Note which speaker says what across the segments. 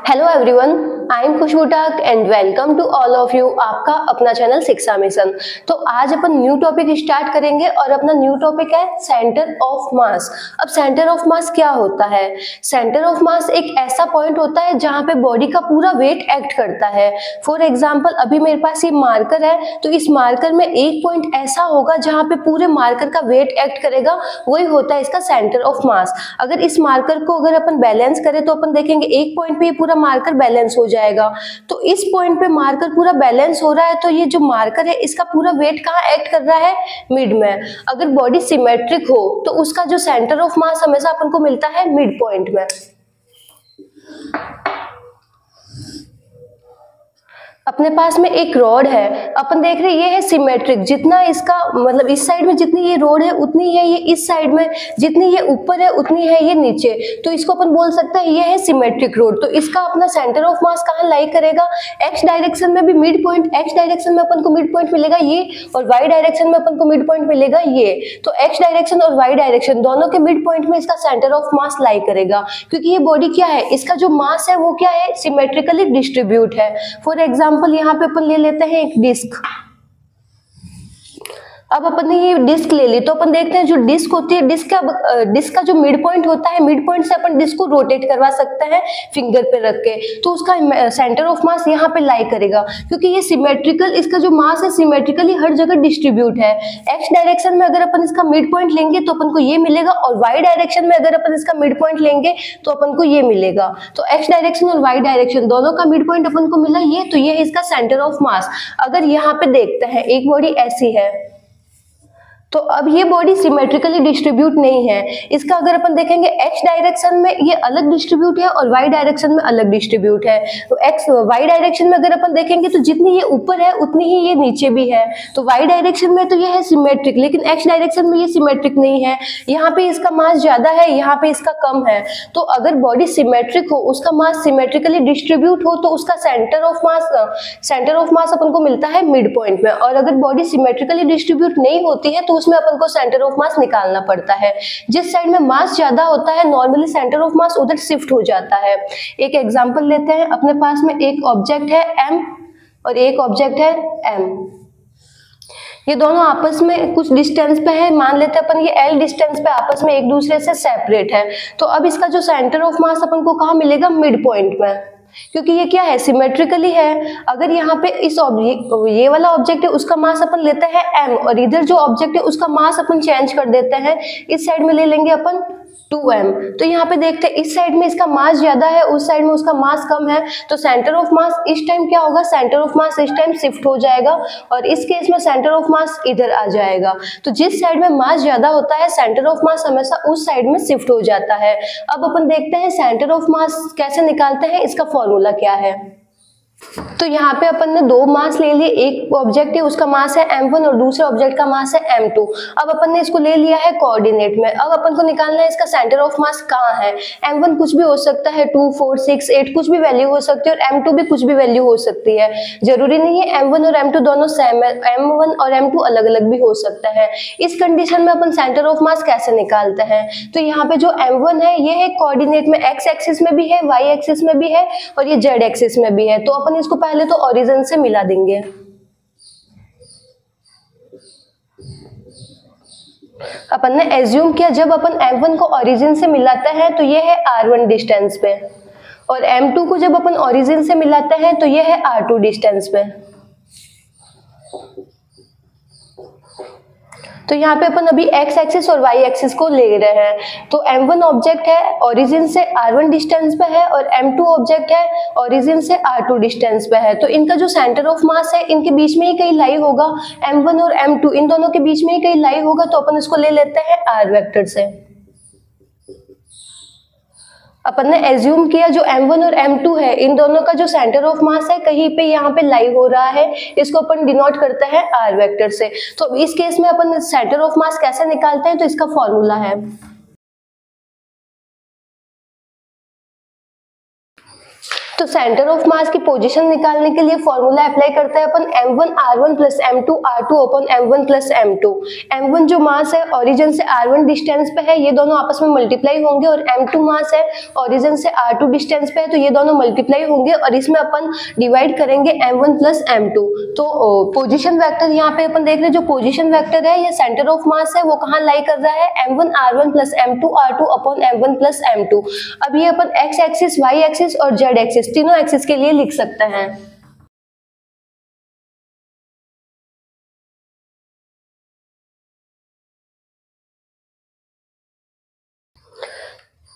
Speaker 1: Hello everyone, I am Khushboo Tak and welcome to all of you. आपका अपना channel शिक्षा mission. तो आज अपन न्यू टॉपिक स्टार्ट करेंगे और अपना न्यू टॉपिक है सेंटर ऑफ मास। अब सेंटर ऑफ मास क्या होता है? सेंटर ऑफ मास एक ऐसा पॉइंट होता है जहां पे बॉडी का पूरा वेट एक्ट करता है। फॉर एग्जांपल अभी मेरे पास ये मार्कर है, तो इस मार्कर में एक पॉइंट ऐसा होगा जहां पे पूरे मार्कर का वेट एक्ट करेगा, वही होता है इसका सेंटर ऑफ मास। अगर इस मार्कर को अगर अपन बैलेंस करें तो अपन देखेंगे एक पॉइंट पे ये पूरा मार्कर बैलेंस हो जाएगा। तो इस पॉइंट पे मार्कर पूरा बैलेंस हो रहा है, तो ये जो मार्कर है इसका पूरा वेट कहाँ एक्ट कर रहा है? मिड में। अगर बॉडी सिमेट्रिक हो तो उसका जो सेंटर ऑफ मास हमेशा अपन को मिलता है मिड पॉइंट में। अपने पास में एक रॉड है, अपन देख रहे हैं ये है सिमेट्रिक। जितना इसका मतलब इस साइड में जितनी ये रॉड है उतनी है ये इस साइड में, जितनी ये ऊपर है उतनी है ये नीचे। तो इसको अपन बोल सकते हैं ये है सिमेट्रिक रॉड। तो इसका अपना सेंटर ऑफ मास कहाँ लाई करेगा? एक्स डायरेक्शन में भी मिड पॉइंट, एक्स डायरेक्शन में अपन को मिड पॉइंट मिलेगा ये, और वाई डायरेक्शन में अपन को मिड पॉइंट मिलेगा ये। तो एक्स डायरेक्शन और वाई डायरेक्शन दोनों के मिड पॉइंट में इसका सेंटर ऑफ मास लाई करेगा, क्योंकि ये बॉडी क्या है, इसका जो मास है वो क्या है, सिमेट्रिकली डिस्ट्रीब्यूट है। फॉर एग्जाम्पल यहाँ पे अपन ले लेते हैं एक डिस्क। अब अपन ने ये डिस्क ले ली, तो अपन देखते हैं जो डिस्क होती है, डिस्क का जो मिड पॉइंट होता है, मिड पॉइंट से अपन डिस्क को रोटेट करवा सकते हैं फिंगर पे रख के। तो उसका सेंटर ऑफ मास यहाँ पे लाई करेगा, क्योंकि ये सिमेट्रिकल, इसका जो मास है सिमेट्रिकली हर जगह डिस्ट्रीब्यूट है। एक्स डायरेक्शन में अगर अपन इसका मिड पॉइंट लेंगे तो अपन को ये मिलेगा, और वाई डायरेक्शन में अगर अपन इसका मिड पॉइंट लेंगे तो अपन को ये मिलेगा। तो एक्स डायरेक्शन और वाई डायरेक्शन दोनों का मिड पॉइंट अपन को मिला ये, तो ये है इसका सेंटर ऑफ मास। अगर यहाँ पे देखते हैं एक बॉडी ऐसी है, तो अब ये बॉडी सिमेट्रिकली डिस्ट्रीब्यूट नहीं है। इसका अगर अपन देखेंगे एक्स डायरेक्शन में ये अलग डिस्ट्रीब्यूट है और वाई डायरेक्शन में अलग डिस्ट्रीब्यूट है। तो एक्स वाई डायरेक्शन में अगर अपन देखेंगे तो जितनी ये ऊपर है उतनी ही ये नीचे भी है। तो वाई डायरेक्शन में तो ये है सिमेट्रिक, लेकिन एक्स डायरेक्शन में ये सिमेट्रिक नहीं है। यहाँ पे इसका मास ज्यादा है, यहाँ पे इसका कम है। तो अगर बॉडी सिमेट्रिक हो, उसका मास सिमेट्रिकली डिस्ट्रीब्यूट हो, तो उसका सेंटर ऑफ मास अपन को मिलता है मिड पॉइंट में। और अगर बॉडी सिमेट्रिकली डिस्ट्रीब्यूट नहीं होती है तो उसमें अपन को सेंटर ऑफ मास निकालना पड़ता है। जिस साइड में मास ज्यादा होता है नॉर्मली सेंटर ऑफ मास उधर शिफ्ट हो जाता है। एक एग्जांपल लेते हैं। अपने पास में एक ऑब्जेक्ट है m और एक ऑब्जेक्ट है m। ये दोनों आपस में कुछ डिस्टेंस पे है, मान लेते हैं अपन ये l डिस्टेंस पे आपस में एक दूसरे से सेपरेट है। तो अब इसका जो सेंटर ऑफ मास अपन को कहाँ मिलेगा? मिड पॉइंट में, क्योंकि ये क्या है, सिमेट्रिकली है। अगर यहाँ पे इस ये वाला ऑब्जेक्ट है उसका मास अपन लेते हैं m, और इधर जो ऑब्जेक्ट है उसका मास अपन चेंज कर देते हैं, इस साइड में ले लेंगे अपन 2m। तो यहाँ पे देखते हैं इस साइड में इसका मास ज्यादा है, उस साइड में उसका मास कम है। तो सेंटर ऑफ मास इस टाइम क्या होगा? सेंटर ऑफ मास इस टाइम शिफ्ट हो जाएगा, और इस केस में सेंटर ऑफ मास इधर आ जाएगा। तो जिस साइड में मास ज्यादा होता है सेंटर ऑफ मास हमेशा उस साइड में शिफ्ट हो जाता है। अब अपन देखते हैं सेंटर ऑफ मास कैसे निकालते हैं, इसका फॉर्मूला क्या है। तो यहाँ पे अपन ने दो मास ले लिए, एक ऑब्जेक्ट है उसका मास है m1 और दूसरे ऑब्जेक्ट का मास है m2। अब अपन ने इसको ले लिया है कोऑर्डिनेट में। अब अपन को निकालना है इसका सेंटर ऑफ मास कहाँ है। m1 कुछ भी हो सकता है, 2, 4, 6, 8 कुछ भी वैल्यू हो सकती है, और m2 भी कुछ भी वैल्यू हो सकती है। जरूरी नहीं है m1 और m2 दोनों सेम है, m1 और m2 अलग अलग भी हो सकता है। इस कंडीशन में अपन सेंटर ऑफ मास कैसे निकालते हैं? तो यहाँ पे जो m1 है ये है कोऑर्डिनेट में, x एक्सिस में भी है, y एक्सिस में भी है, और ये z एक्सिस में भी है। तो अपन इसको पहले तो ओरिजिन से मिला देंगे। अपन ने एज्यूम किया जब अपन m1 को ओरिजिन से मिलाते हैं तो ये है r1 डिस्टेंस पे, और m2 को जब अपन ओरिजिन से मिलाते हैं तो ये है r2 डिस्टेंस पे। तो यहाँ पे अपन अभी x एक्सिस और y एक्सिस को ले रहे हैं। तो m1 ऑब्जेक्ट है ओरिजिन से r1 डिस्टेंस पे है, और m2 ऑब्जेक्ट है ओरिजिन से r2 डिस्टेंस पे है। तो इनका जो सेंटर ऑफ मास है इनके बीच में ही कहीं लाई होगा, m1 और m2 इन दोनों के बीच में ही कहीं लाई होगा। तो अपन इसको ले लेते हैं r वेक्टर से। अपन ने एज्यूम किया जो m1 और m2 है इन दोनों का जो सेंटर ऑफ मास है कहीं पे यहाँ पे लाई हो रहा है, इसको अपन डिनोट करते हैं r वेक्टर से। तो इस केस में अपन सेंटर ऑफ मास कैसे निकालते हैं, तो इसका फॉर्मूला है। तो सेंटर ऑफ मास की पोजीशन निकालने के लिए फॉर्मूला अप्लाई करते हैं अपन m1 r1 plus m2 r2 upon m1 plus m2। m1 जो मास है ओरिजिन से r1 डिस्टेंस पे है, ये दोनों आपस में मल्टीप्लाई होंगे, और m2 मास है ओरिजिन से r2 डिस्टेंस पे है, तो ये दोनों मल्टीप्लाई होंगे और इसमें अपन डिवाइड करेंगे m1 प्लस m2। तो पोजीशन वेक्टर यहाँ पे अपन देख रहे हैं, जो पोजीशन वेक्टर है ये सेंटर ऑफ मास है वो कहाँ लाई कर रहा है, m1 r1 plus m2 r2 upon m1 plus m2। अब ये अपन x एक्सिस, y एक्सिस और z एक्सिस तीनों एक्सिस के लिए लिख सकते हैं।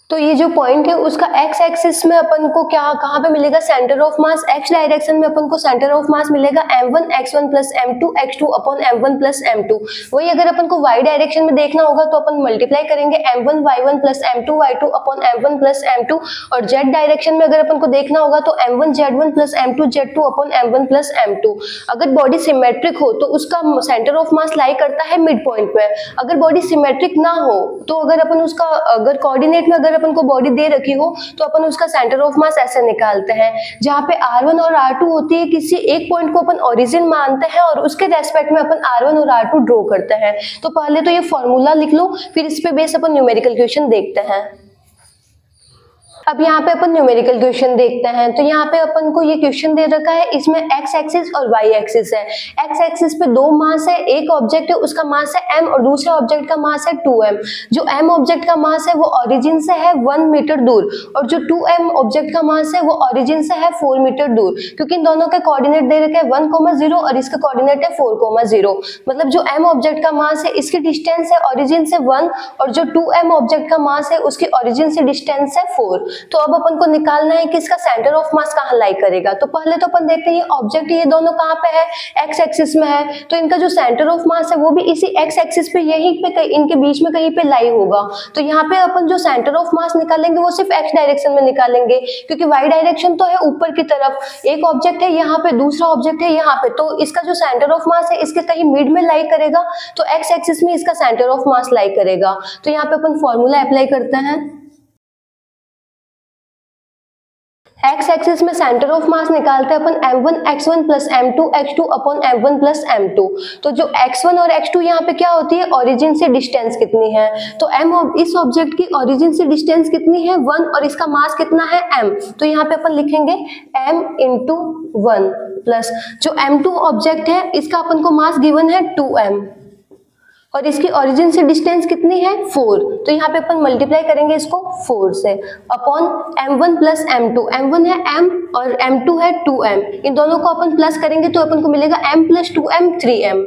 Speaker 1: तो ये जो पॉइंट है उसका x एक्सिस में अपन को क्या कहाँ पे मिलेगा, centre of mass x direction में अपन को सेंटर ऑफ मास मिलेगा m1 x1 plus m2 x2 upon m1 plus m2। वही अगर अपन को y डायरेक्शन में देखना होगा तो अपन मल्टीप्लाई करेंगे m1 y1 plus m2 y2 upon m1 plus m2, और z डायरेक्शन में अगर अपन को देखना होगा तो m1 z1 plus m2 z2 upon m1 plus m2। अगर बॉडी सिमेट्रिक हो तो उसका सेंटर ऑफ मास लाई करता है मिड पॉइंट पे। अगर बॉडी सिमेट्रिक ना हो तो अगर अपन उसका अगर कोऑर्डिनेट में अगर अपन को बॉडी दे रखी हो तो अपन उसका सेंटर ऑफ मास ऐसे निकालते हैं, जहां पे r1 और r2 होती है, किसी एक पॉइंट को अपन ओरिजिन मानते हैं और उसके रेस्पेक्ट में अपन r1 और r2 ड्रॉ करते हैं। तो पहले तो ये फॉर्मूला लिख लो, फिर इस पे बेस अपन न्यूमेरिकल क्वेश्चन देखते हैं। अब यहाँ पे अपन न्यूमेरिकल क्वेश्चन देखते हैं। तो यहाँ पे अपन को ये क्वेश्चन दे रखा है, इसमें x एक्सिस और y एक्सिस है। x एक्सिस पे दो मास है, एक ऑब्जेक्ट है उसका मास है m और दूसरे ऑब्जेक्ट का मास है 2m। जो m ऑब्जेक्ट का मास है वो ओरिजिन से है 1 मीटर दूर, और जो 2m ऑब्जेक्ट का मास है वो ओरिजिन से है 4 मीटर दूर, क्योंकि इन दोनों के कोऑर्डिनेट दे रखे हैं 1,0 और इसका कोऑर्डिनेट है 4,0। मतलब जो m ऑब्जेक्ट का मास है इसकी डिस्टेंस है ओरिजिन से 1, और जो 2m ऑब्जेक्ट का मास है उसकी ओरिजिन से डिस्टेंस है 4। तो अब अपन को निकालना है कि इसका सेंटर ऑफ मास कहाँ लाई करेगा। तो पहले तो अपन देखते हैं ये ऑब्जेक्ट ये दोनों कहाँ पे है, x एक्सिस में है, तो इनका जो सेंटर ऑफ मास है वो भी इसी x एक्सिस पे यहीं पे इनके बीच में कहीं पे लाई होगा। तो यहाँ पे अपन जो सेंटर ऑफ मास निकालेंगे वो सिर्फ x डायरेक्शन में निकालेंगे, क्योंकि y डायरेक्शन तो है ऊपर की तरफ, एक ऑब्जेक्ट है यहाँ पे, दूसरा ऑब्जेक्ट है यहाँ पे, तो इसका जो सेंटर ऑफ मास है इसके कहीं मिड में लाई करेगा, तो x एक्सिस में इसका सेंटर ऑफ मास लाई करेगा। तो यहाँ पे अपन फॉर्मूला अप्लाई करते हैं। x एक्सिस में सेंटर ऑफ मास निकालते हैं अपन m1 x1 plus m2 x2 upon m1 plus m2। तो जो x1 और x2 यहाँ पे क्या होती है, ओरिजिन से डिस्टेंस कितनी है, तो इस ऑब्जेक्ट की ओरिजिन से डिस्टेंस कितनी है 1, और इसका मास कितना है m। तो यहाँ पे अपन लिखेंगे m इंटू 1 प्लस जो m2 ऑब्जेक्ट है इसका अपन को मास गिवन है 2m, और इसकी ओरिजिन से डिस्टेंस कितनी है 4। तो यहाँ पे अपन मल्टीप्लाई करेंगे इसको 4 से, upon m1 plus m2, m1 है m और m2 है 2m, इन दोनों को अपन प्लस करेंगे तो अपन को मिलेगा m प्लस 2m 3m।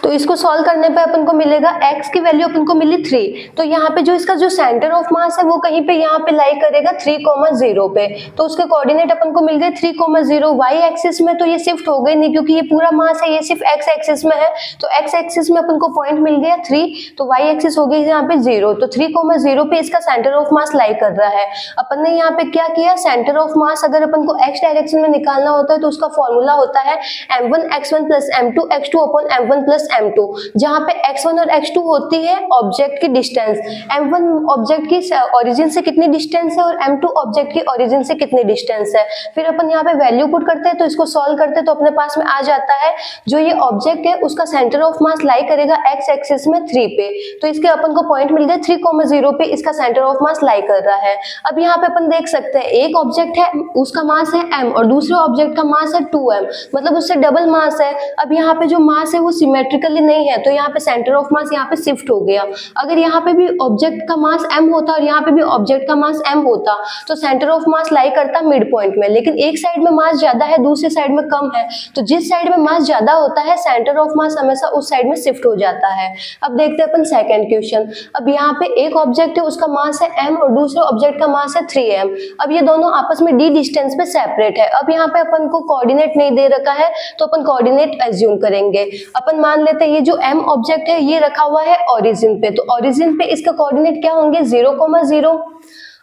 Speaker 1: तो इसको सॉल्व करने पे अपन को मिलेगा x की वैल्यू अपन को मिली 3। तो यहाँ पे जो इसका जो सेंटर ऑफ मास है वो कहीं पे यहाँ पे लाई करेगा 3,0 पे, तो उसके कोऑर्डिनेट अपन को मिल गए 3,0। y एक्सिस में तो ये शिफ्ट हो गई नहीं, क्योंकि ये पूरा मास है, ये सिर्फ x एक्सिस में है, तो x एक्सिस में अपन को पॉइंट मिल गया 3, तो y एक्सिस हो गई यहाँ पे 0, तो 3,0 पे इसका सेंटर ऑफ मास लाई कर रहा है। अपन ने यहाँ पे क्या किया, सेंटर ऑफ मास अगर अपन को x डायरेक्शन में निकालना होता है तो उसका फॉर्मूला होता है m1 x1 plus m2 x2 upon m1 plus m2, जहां पे x1 और x2 होती है ऑब्जेक्ट की डिस्टेंस, m1 ऑब्जेक्ट की ओरिजिन से कितनी डिस्टेंस है और m2 ऑब्जेक्ट की ओरिजिन से कितनी डिस्टेंस है। फिर अपन यहाँ पे वैल्यू पुट करते हैं तो इसको सॉल्व करते हैं तो अपने पास में आ जाता है जो ये ऑब्जेक्ट है उसका सेंटर ऑफ मास लाई करेगा x एक्सिस में 3 पे, तो इसके अपन को पॉइंट मिल गया 3,0 पे इसका सेंटर ऑफ मास लाई कर रहा है। अब यहाँ पे अपन देख सकते हैं एक ऑब्जेक्ट है उसका मास है m और दूसरे ऑब्जेक्ट का मास है 2m, मतलब उससे डबल मास है। अब यहाँ पे जो मास है वो सिमेट्रिकली नहीं है, तो यहाँ पे सेंटर ऑफ मास यहाँ पे शिफ्ट हो गया। अगर यहाँ पे भी ऑब्जेक्ट का मास m होता और यहाँ पे भी ऑब्जेक्ट का मास m होता तो सेंटर ऑफ मास लाई करता मिड पॉइंट में, लेकिन एक साइड में मास ज्यादा है दूसरी साइड में कम है, तो जिस साइड में मास ज्यादा होता है सेंटर ऑफ मास हमेशा उस साइड में शिफ्ट हो जाता है। अब देखते हैं अपन सेकंड क्वेश्चन। अब यहाँ पे एक ऑब्जेक्ट है उसका मास है m और दूसरे ऑब्जेक्ट का मास है 3m। अब ये दोनों आपस में d डिस्टेंस पे सेपरेट है। अब यहाँ पे अपन को कोऑर्डिनेट नहीं दे रखा है तो अपन कोऑर्डिनेट एज्यूम करेंगे। अपन मान लेते हैं ये जो m ऑब्जेक्ट है ये रखा हुआ है ओरिजिन पे, तो ओरिजिन पे इसका कोऑर्डिनेट क्या होंगे 0,0,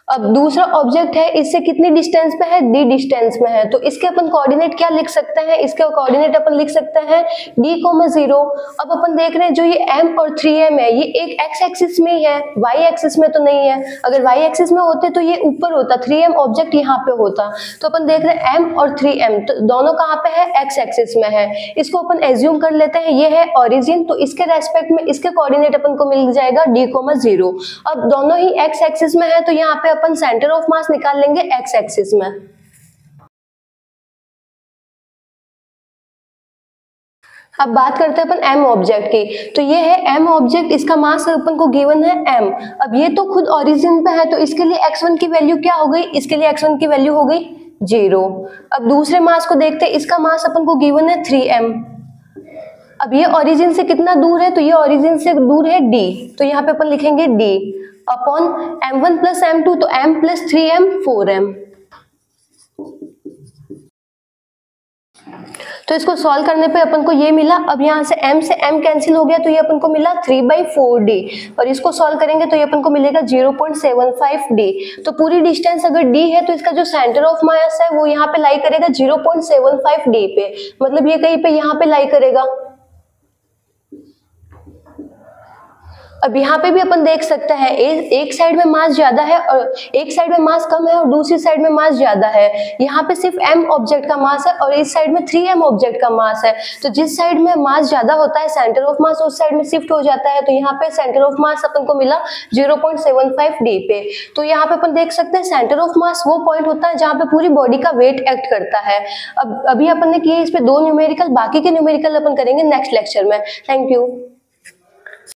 Speaker 1: अब दूसरा ऑब्जेक्ट है, इससे कितनी डिस्टेंस पे है, d डिस्टेंस में है, तो इसके अपन कोऑर्डिनेट क्या लिख सकते हैं, इसके कोऑर्डिनेट अपन लिख सकते हैं d, 0। अब अपन देख रहे हैं जो ये m और 3m है ये एक x एक्सिस में ही है, y एक्सिस में तो नहीं है। अगर y एक्सिस में होते तो ये ऊपर होता, 3m ऑब्जेक्ट यहाँ पे होता। तो अपन देख रहे हैं m और 3m तो दोनों कहाँ पे है, x एक्सिस में है। इसको अपन एज्यूम कर लेते हैं ये है ओरिजिन, तो इसके रेस्पेक्ट में इसके कोऑर्डिनेट अपन को मिल जाएगा d, 0। अब दोनों ही x एक्सिस में है तो यहाँ पे अपन सेंटर ऑफ मास निकाल लेंगे x एक्सिस में। अब बात करते हैं अपन m ऑब्जेक्ट की, तो ये है m ऑब्जेक्ट, इसका मास अपन को गिवन है m। अब ये तो खुद ओरिजिन पे है तो इसके लिए x1 की वैल्यू क्या हो गई, इसके लिए x1 की वैल्यू हो गई 0। अब दूसरे मास को देखते हैं, इसका मास अपन को गिवन है 3m। अब ये ओरिजिन से कितना दूर है, तो ये ओरिजिन से दूर है d, तो यहाँ पे अपन लिखेंगे d upon m1 plus m2, तो m प्लस 3m 4m। तो इसको सॉल्व करने पे अपन को ये मिला। अब यहाँ से m से m कैंसिल हो गया तो ये अपन को मिला 3/4d, और इसको सॉल्व करेंगे तो ये अपन को मिलेगा 0.75d। तो पूरी डिस्टेंस अगर d है तो इसका जो सेंटर ऑफ मास है वो यहाँ पे लाई करेगा 0.75d पे, मतलब ये कहीं पे यहाँ पे लाई करेगा। अब यहाँ पे भी अपन देख सकते हैं एक साइड में मास ज्यादा है और एक साइड में मास कम है और दूसरी साइड में मास ज्यादा है। यहाँ पे सिर्फ m ऑब्जेक्ट का मास है और इस साइड में 3m ऑब्जेक्ट का मास है। तो जिस साइड में मास ज्यादा होता है सेंटर ऑफ मास उस साइड में शिफ्ट हो जाता है। तो यहाँ पे सेंटर ऑफ मास अपन को मिला 0.75d पे। तो यहाँ पे अपन देख सकते हैं सेंटर ऑफ मास वो पॉइंट होता है जहाँ पे पूरी बॉडी का वेट एक्ट करता है। अब अभी अपन ने किए इस पे 2 न्यूमेरिकल, बाकी के न्यूमेरिकल अपन करेंगे नेक्स्ट लेक्चर में। Thank you.